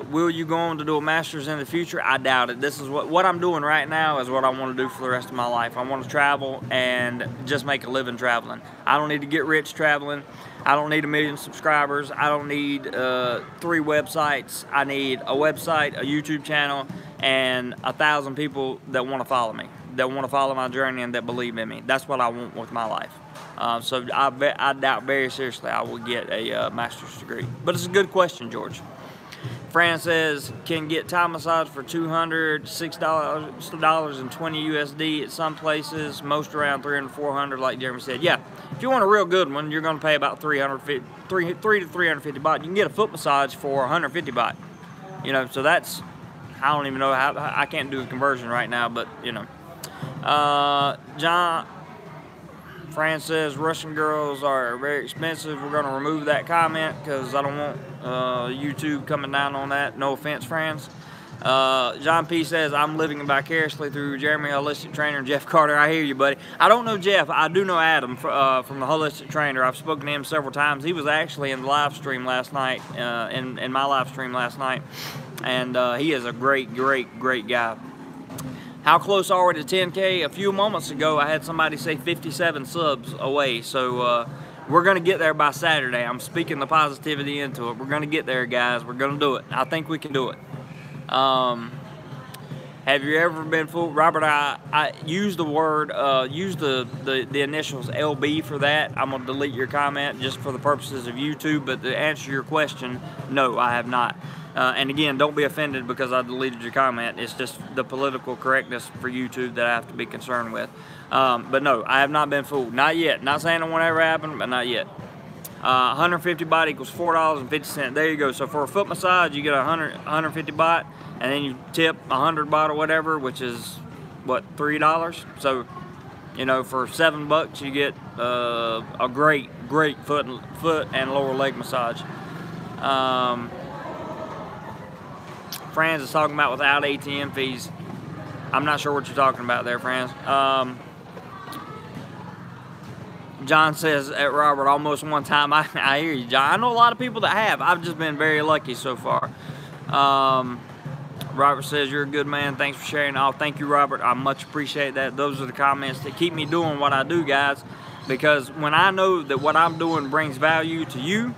Will you go on to do a master's in the future? I doubt it. This is what I'm doing right now is what I want to do for the rest of my life. I want to travel and just make a living traveling. I don't need to get rich traveling. I don't need 1 million subscribers. I don't need 3 websites. I need a website, a YouTube channel, and 1,000 people that want to follow me, that want to follow my journey and that believe in me. That's what I want with my life. So I doubt very seriously I will get a master's degree. But it's a good question, George. Fran says, can get Thai massage for $200, $6.20 USD at some places, most around $300, $400, like Jeremy said. Yeah, if you want a real good one, you're going to pay about 3 to 350 baht. You can get a foot massage for 150 baht. You know, so that's, I don't even know how, I can't do a conversion right now, but you know. John Fran says Russian girls are very expensive. We're going to remove that comment because I don't want YouTube coming down on that. No offense, friends. John P says, I'm living vicariously through Jeremy, holistic trainer, and Jeff Carter. I hear you, buddy. I don't know Jeff. I do know Adam from the holistic trainer. I've spoken to him several times. He was actually in the live stream last night, in my live stream last night, and he is a great guy. How close are we to 10K? A few moments ago, I had somebody say 57 subs away, so we're going to get there by Saturday. I'm speaking the positivity into it. We're going to get there, guys. We're going to do it. I think we can do it. Have you ever been fooled? Robert, I used the word, use the initials LB for that. I'm going to delete your comment just for the purposes of YouTube, but to answer your question, no, I have not. And again, don't be offended because I deleted your comment. It's just the political correctness for YouTube that I have to be concerned with. But no, I have not been fooled. Not yet. Not saying it won't ever happen, but not yet. 150 baht equals $4.50. There you go. So for a foot massage, you get 150 baht, and then you tip 100 baht or whatever, which is what, $3. So, you know, for $7, you get a great foot and lower leg massage. Franz is talking about without ATM fees. I'm not sure what you're talking about there, Franz. John says, at Robert, almost one time. I hear you, John. I know a lot of people that have. I've just been very lucky so far. Robert says, you're a good man. Thanks for sharing. Oh, thank you, Robert. I much appreciate that. Those are the comments that keep me doing what I do, guys. Because when I know that what I'm doing brings value to you,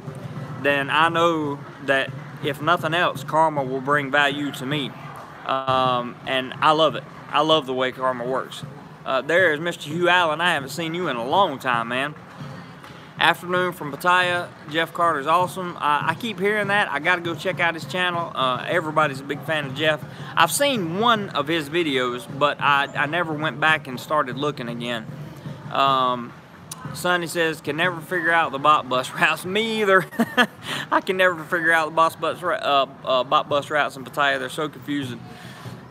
then I know that if nothing else, karma will bring value to me. And I love it. I love the way karma works. There is Mr. Hugh Allen. I haven't seen you in a long time, man. Afternoon from Pattaya. Jeff Carter's awesome. I keep hearing that. I got to go check out his channel. Everybody's a big fan of Jeff. I've seen one of his videos, but I never went back and started looking again. Sonny says, can never figure out the bot bus routes. Me either. I can never figure out the bot bus routes in Pattaya. They're so confusing.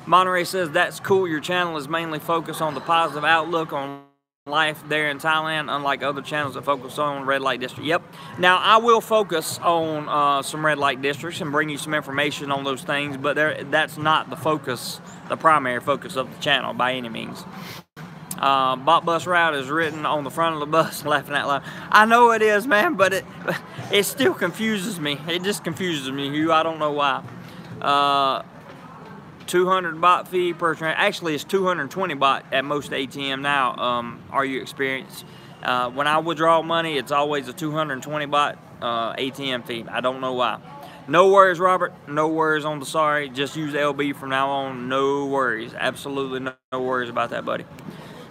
Monterey says, that's cool. Your channel is mainly focused on the positive outlook on life there in Thailand, unlike other channels that focus on red light district. Yep. Now, I will focus on some red light districts and bring you some information on those things, but that's not the focus, the primary focus of the channel by any means. Bot bus route is written on the front of the bus. Laughing out loud. I know it is, man, but it still confuses me. It just confuses me, Hugh. I don't know why. 200 baht fee per train. Actually, it's 220 baht at most ATM now. Are you experienced? When I withdraw money, it's always a 220 baht ATM fee. I don't know why. No worries, Robert. No worries on the sorry. Just use LB from now on. No worries. Absolutely no worries about that, buddy.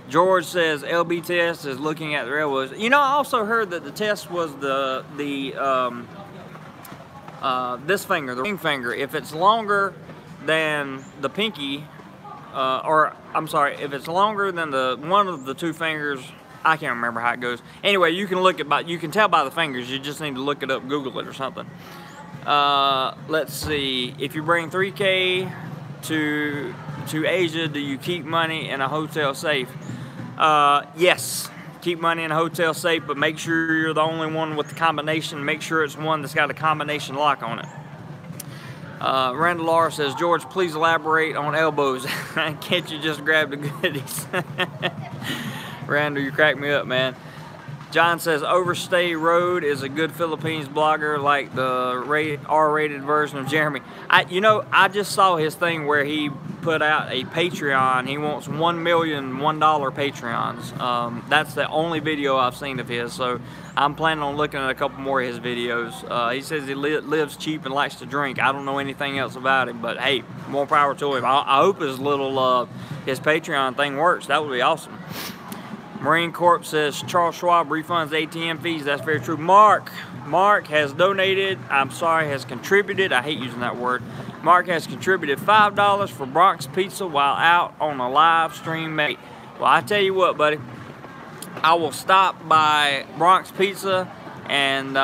George says LB test is looking at the railways. You know, I also heard that the test was this finger, the ring finger. If it's longer than the pinky, or I'm sorry, if it's longer than one of the two fingers, I can't remember how it goes. Anyway, you can you can tell by the fingers. You just need to look it up, Google it or something. Let's see. If you bring 3K to Asia, do you keep money in a hotel safe? Yes, keep money in a hotel safe, but make sure you're the only one with the combination. Make sure it's one that's got a combination lock on it. Randall R says, George, please elaborate on elbows. Can't you just grab the goodies? Randall, you crack me up, man. John says, Overstay Road is a good Philippines blogger like the R-rated version of Jeremy. I just saw his thing where he put out a Patreon. He wants 1 million $1 Patreons. That's the only video I've seen of his, so I'm planning on looking at a couple more of his videos. He says he lives cheap and likes to drink. I don't know anything else about him, but hey, more power to him. I hope his his Patreon thing works. That would be awesome. Marine Corp says Charles Schwab refunds ATM fees. That's very true. Mark has donated. Has contributed. I hate using that word. Mark has contributed $5 for Bronx Pizza while out on a live stream, mate. Well, I tell you what, buddy. I will stop by Bronx Pizza, and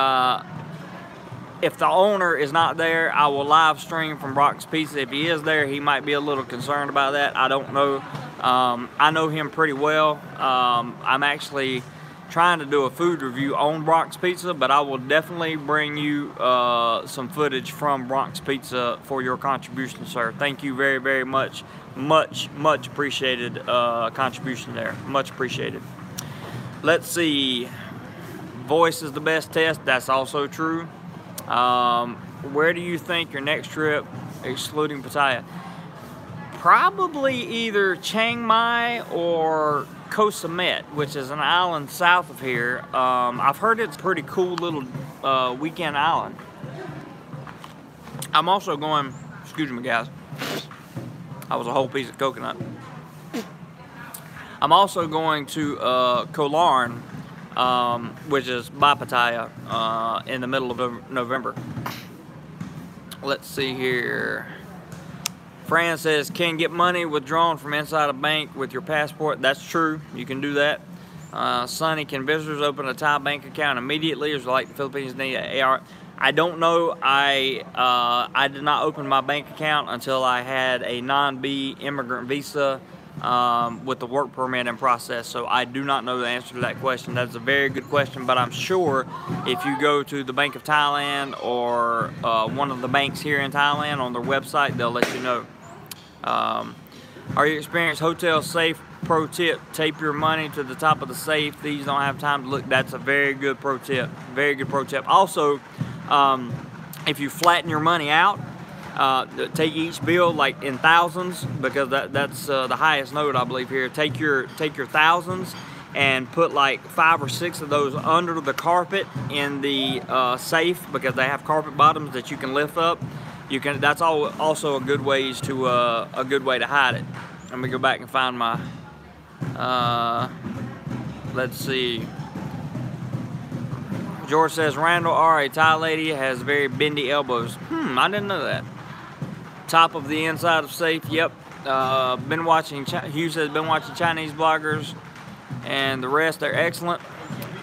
if the owner is not there, I will live stream from Bronx Pizza. If he is there, he might be a little concerned about that. I don't know. I know him pretty well. I'm actually trying to do a food review on Bronx Pizza, but I will definitely bring you some footage from Bronx Pizza for your contribution, sir. Thank you very, very much. Much appreciated contribution there. Much appreciated. Let's see. Voice is the best test. That's also true. Where do you think your next trip, excluding Pattaya? Probably either Chiang Mai or Koh Samet, which is an island south of here. I've heard it's a pretty cool little weekend island. I'm also going, excuse me guys, that was a whole piece of coconut. I'm also going to Koh Larn, which is by Pattaya, in the middle of November. Let's see here. Fran says, can get money withdrawn from inside a bank with your passport. That's true. You can do that. Sonny, can visitors open a Thai bank account immediately, or like the Philippines need an AR? I don't know. I did not open my bank account until I had a non-B immigrant visa with the work permit in process, so I do not know the answer to that question. That's a very good question, but I'm sure if you go to the Bank of Thailand or one of the banks here in Thailand on their website, they'll let you know. Are you experienced hotel safe? Pro tip, tape your money to the top of the safe. These don't have time to look. That's a very good pro tip. Very good pro tip. Also, if you flatten your money out, take each bill like in thousands, because that's the highest note I believe here. Take your thousands and put like 5 or 6 of those under the carpet in the safe, because they have carpet bottoms that you can lift up. You can. That's also a good way to hide it. Let me go back and find my. Let's see. George says, Randall R, a Thai lady, has very bendy elbows. I didn't know that. Top of the inside of safe. Yep. Been watching. Hugh says, been watching Chinese bloggers, and the rest, they're excellent.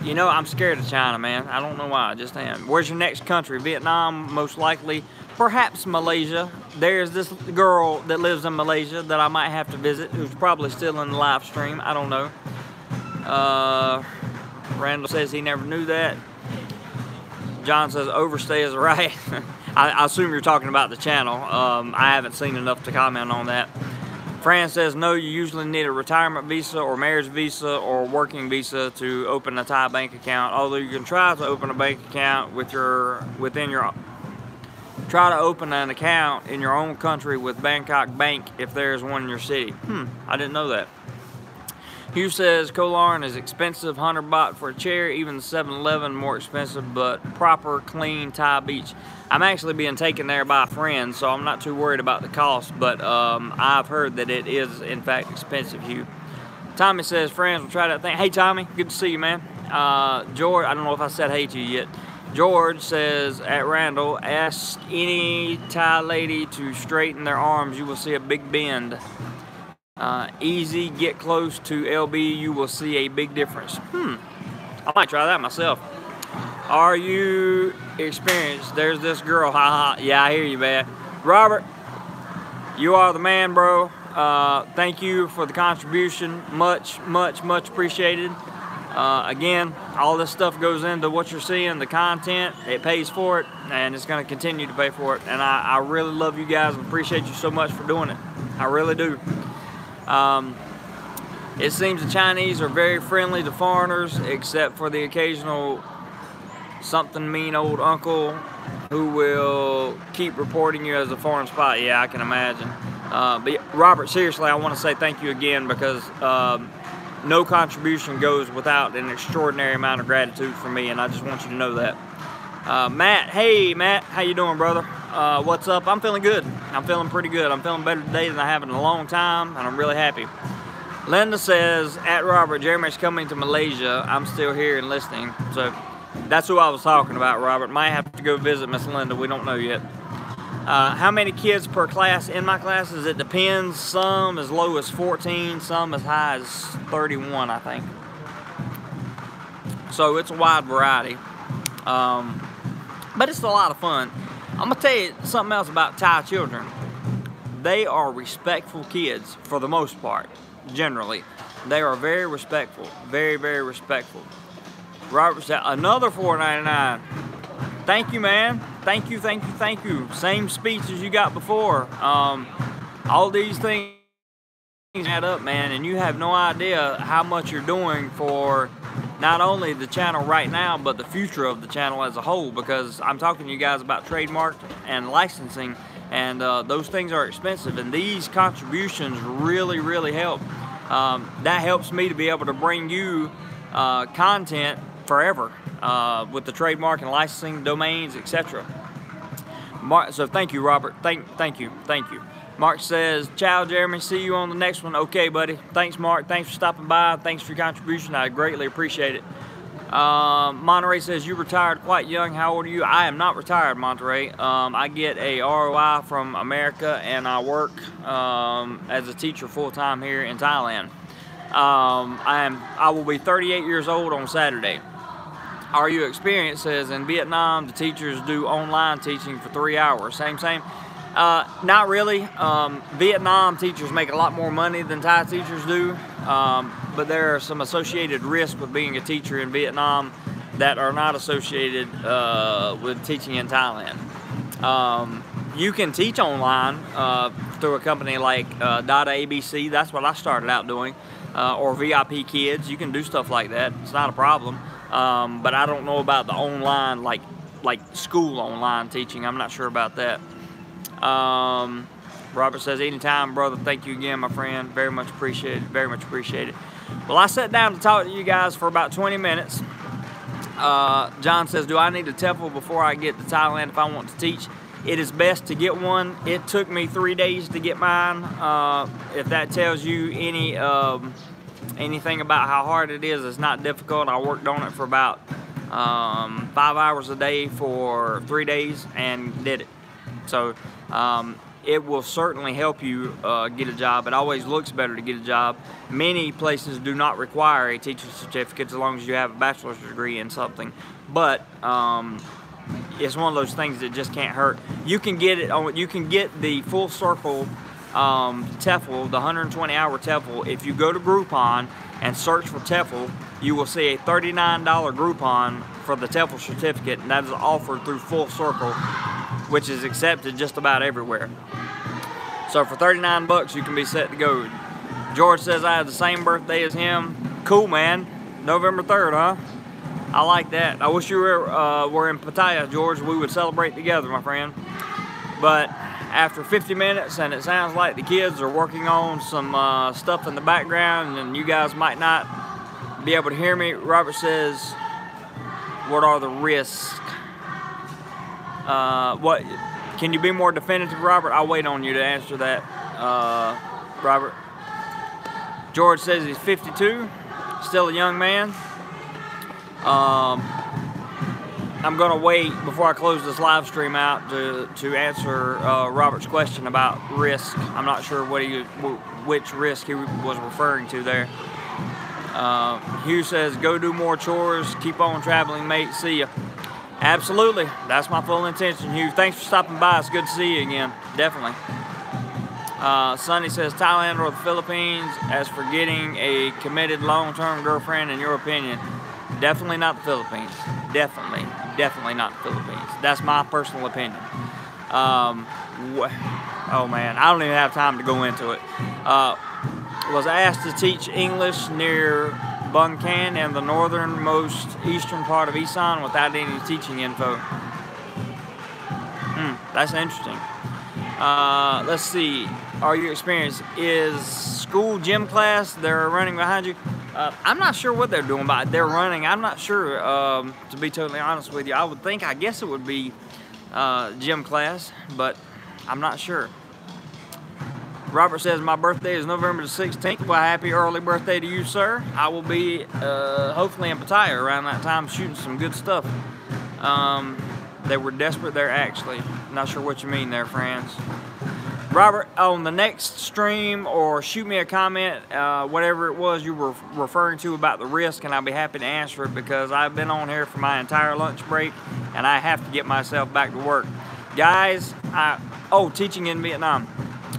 You know, I'm scared of China, man. I don't know why. I just am. Where's your next country? Vietnam, most likely. Perhaps Malaysia. There's this girl that lives in Malaysia that I might have to visit, who's probably still in the live stream. I don't know. Randall says he never knew that. John says overstay is right. I assume you're talking about the channel. I haven't seen enough to comment on that. Fran says no, you usually need a retirement visa or marriage visa or working visa to open a Thai bank account. Although you can try to open a bank account try to open an account in your own country with Bangkok Bank if there's one in your city. I didn't know that. Hugh says Koh Larn is expensive, 100 baht for a chair, even the 7-Eleven more expensive, but proper, clean Thai beach. I'm actually being taken there by a friend, so I'm not too worried about the cost, but I've heard that it is, in fact, expensive, Hugh. Tommy says, friends will try that thing. Hey, Tommy, good to see you, man. George, I don't know if I said hey to you yet. George says, at Randall, ask any Thai lady to straighten their arms. You will see a big bend. Easy, get close to LB. You will see a big difference. I might try that myself. Are you experienced? There's this girl. Haha. Yeah, I hear you, man. Robert, you are the man, bro. Thank you for the contribution. Much appreciated. Again, all this stuff goes into what you're seeing, the content. It pays for it, and it's going to continue to pay for it. And I really love you guys and appreciate you so much for doing it. I really do. It seems the Chinese are very friendly to foreigners, except for the occasional something mean old uncle who will keep reporting you as a foreign spy. Yeah, I can imagine. But Robert, seriously, I want to say thank you again, because no contribution goes without an extraordinary amount of gratitude from me, and I just want you to know that. Matt, hey Matt, how you doing, brother? What's up? I'm feeling good. I'm feeling pretty good. I'm feeling better today than I have in a long time, and I'm really happy. Linda says, at Robert, Jeremy's coming to Malaysia. I'm still here and listening. So that's who I was talking about, Robert. Might have to go visit Miss Linda. We don't know yet. How many kids per class? In my classes, it depends. Some as low as 14, some as high as 31, I think. So it's a wide variety. But it's a lot of fun. I'm gonna tell you something else about Thai children. They are respectful kids for the most part, generally. They are very respectful, very, very respectful. Robert said, another $4.99. Thank you, man. Thank you, thank you, thank you. Same speech as you got before. All these things add up, man, and you have no idea how much you're doing for not only the channel right now, but the future of the channel as a whole, because I'm talking to you guys about trademark and licensing, and those things are expensive, and these contributions really, really help. That helps me to be able to bring you content forever with the trademark and licensing, domains, etc. So thank you, Robert. Thank you. Mark says, ciao, Jeremy. See you on the next one. Okay, buddy. Thanks, Mark. Thanks for stopping by. Thanks for your contribution. I greatly appreciate it. Monterey says, you retired quite young. How old are you? I am not retired, Monterey. I get a ROI from America, and I work as a teacher full-time here in Thailand. I will be 38 years old on Saturday. Are you experienced? Says, in Vietnam, the teachers do online teaching for 3 hours. Same. Not really. Vietnam teachers make a lot more money than Thai teachers do, but there are some associated risks with being a teacher in Vietnam that are not associated with teaching in Thailand. You can teach online through a company like Data ABC. That's what I started out doing, or VIP Kids. You can do stuff like that. It's not a problem. But I don't know about the online, like school online teaching. I'm not sure about that. Robert says, anytime, brother. Thank you again, my friend. Very much appreciated. Very much appreciated. Well, I sat down to talk to you guys for about 20 minutes. John says, do I need a TEFL before I get to Thailand if I want to teach? It is best to get one. It took me 3 days to get mine. If that tells you anything about how hard it is, it's not difficult. I worked on it for about 5 hours a day for 3 days and did it. So it will certainly help you get a job. It always looks better to get a job. Many places do not require a teaching certificate as long as you have a bachelor's degree in something. But it's one of those things that just can't hurt. You can get it on. You can get the full circle TEFL, the 120-hour TEFL. If you go to Groupon and search for TEFL, you will see a $39 Groupon for the TEFL certificate, and that is offered through Full Circle, which is accepted just about everywhere. So for 39 bucks, you can be set to go. George says I have the same birthday as him. Cool, man. November 3rd, huh? I like that. I wish you were in Pattaya, George. We would celebrate together, my friend. But after 50 minutes, and it sounds like the kids are working on some stuff in the background, and you guys might not be able to hear me. Robert says, what are the risks? What? Can you be more definitive, Robert? I'll wait on you to answer that, Robert. George says he's 52, still a young man. I'm gonna wait before I close this live stream out to answer Robert's question about risk. I'm not sure which risk he was referring to there. Hugh says, go do more chores, keep on traveling, mate, see ya. Absolutely, that's my full intention, Hugh. Thanks for stopping by, it's good to see you again, definitely. Sonny says, Thailand or the Philippines, as for getting a committed long-term girlfriend, in your opinion? Definitely not the Philippines. Definitely not the Philippines. That's my personal opinion. Oh man, I don't even have time to go into it. Was asked to teach English near Bangkan and the northernmost eastern part of Isan without any teaching info. That's interesting. Let's see. Are you experienced? Is school gym class they're running behind you? I'm not sure what they're doing, but they're running. I'm not sure, to be totally honest with you. I guess it would be gym class, but I'm not sure. Robert says, my birthday is November the 16th. Well, happy early birthday to you, sir. I will be hopefully in Pattaya around that time shooting some good stuff. They were desperate there, actually. Not sure what you mean there, friends. Robert, on the next stream, or shoot me a comment, whatever it was you were referring to about the risk, and I'll be happy to answer it, because I've been on here for my entire lunch break and I have to get myself back to work. Guys, teaching in Vietnam.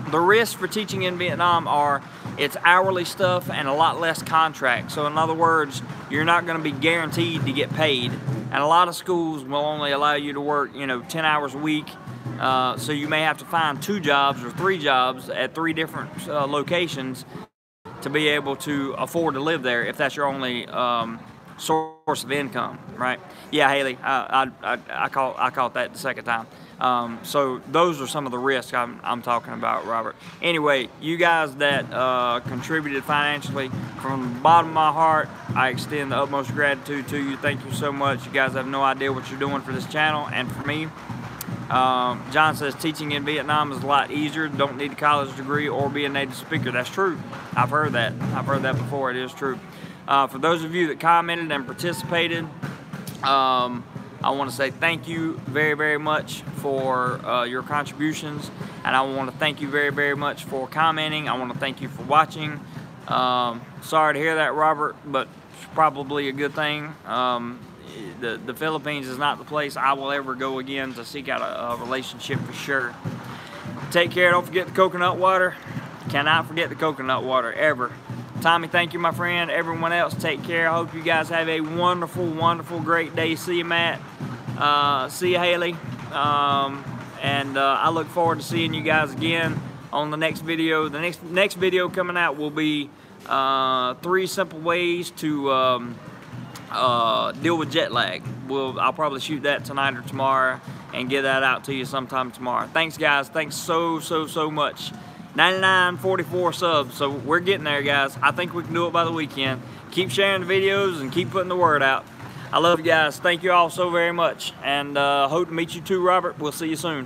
The risks for teaching in Vietnam are, it's hourly stuff and a lot less contract. So in other words, you're not going to be guaranteed to get paid. And a lot of schools will only allow you to work, 10 hours a week. So you may have to find 2 jobs or 3 jobs at 3 different locations to be able to afford to live there, if that's your only source of income, right? Yeah, Haley, I caught that the second time. So those are some of the risks I'm talking about, Robert. Anyway, you guys that contributed financially, from the bottom of my heart, I extend the utmost gratitude to you. Thank you so much. You guys have no idea what you're doing for this channel and for me. John says teaching in Vietnam is a lot easier. Don't need a college degree or be a native speaker. That's true. I've heard that. I've heard that before. It is true. For those of you that commented and participated, I want to say thank you very, very much for your contributions, and I want to thank you very, very much for commenting. I want to thank you for watching. Sorry to hear that, Robert, but it's probably a good thing. The Philippines is not the place I will ever go again to seek out a relationship, for sure. Take care. Don't forget the coconut water. Cannot forget the coconut water, ever. Tommy, thank you, my friend. Everyone else, take care. I hope you guys have a wonderful, wonderful, great day. See you, Matt. See you, Haley. And I look forward to seeing you guys again on the next video. The next video coming out will be 3 simple ways to deal with jet lag. I'll probably shoot that tonight or tomorrow and get that out to you sometime tomorrow. Thanks, guys. Thanks so much. 9944 subs, so we're getting there, guys. I think we can do it by the weekend. Keep sharing the videos and keep putting the word out. I love you guys. Thank you all so very much, and hope to meet you too, Robert. We'll see you soon.